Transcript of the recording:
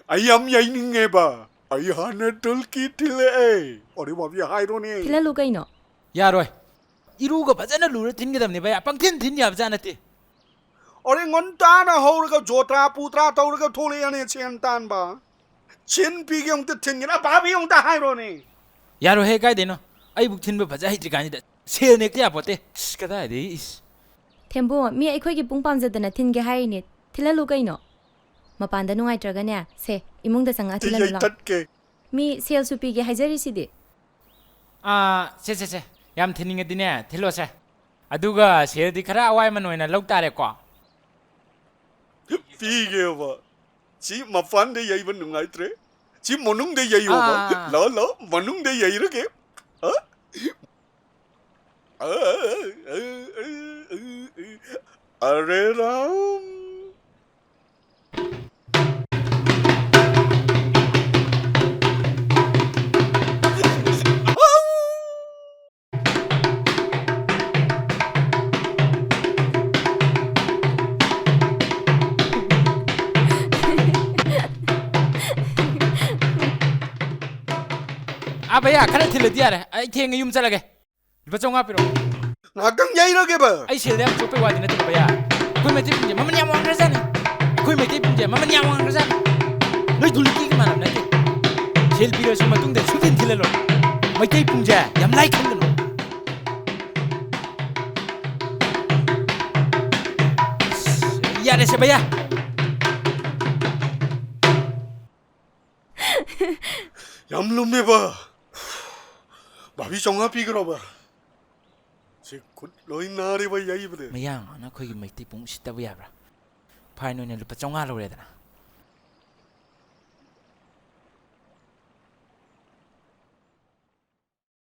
ayam ya ini ngeba ayahane tulki tile ori babi hairo ne tila lu kai no 야로이 이루가 바자나 루를 틴게담니 바야 빵틴 틴야 바자나티 ori ngonta na horaga jota putra tauraga thole ane chentan ba chin pi gyong te thingira babi yong ta hairo ne 야로 해 가야 되노 아이 북틴부 바자 히지 가니다 세네 그야 보테 스카다 데 템보 mi akhoi gi pung pam zadana thin ge hai ni tila lu kai no mapan da nungai traga ne se imung da sanga tila yai la tat ke mi sel su pi ge haijari si di 아 세세세 얌 틴닝게 디네 틸로세 아두가 세디 카라 아와이만 오이나 럭타레 거 pi ge ba chi ma fan de yai ban nungai tre chi monung de yai ba lo monung de yai ro ke are ram 아 바야 카라 틸레 디아레 아이 탱이 윰 잘라게 바종 앞으로 ngakang yai ro ke ba 아이 셀레 좀 빼고 와디네 또 바야 코이 메티 빈제 마마 냐모 그러잖아 코이 메티 빈제 마마 냐모 그러잖아 너희 둘끼 그만 안 나지 셀 비려 좀 마뚱데 수빈 틸레로 마이테 빈제 얌라이 칸드노 야레세 바야 yam lum me ba babi chonga pi gro ba che kut loi na re ba yai ba de 마양 나 거기 마이테 붕 시다부 야브라 파이노네 루파 종아 로레다나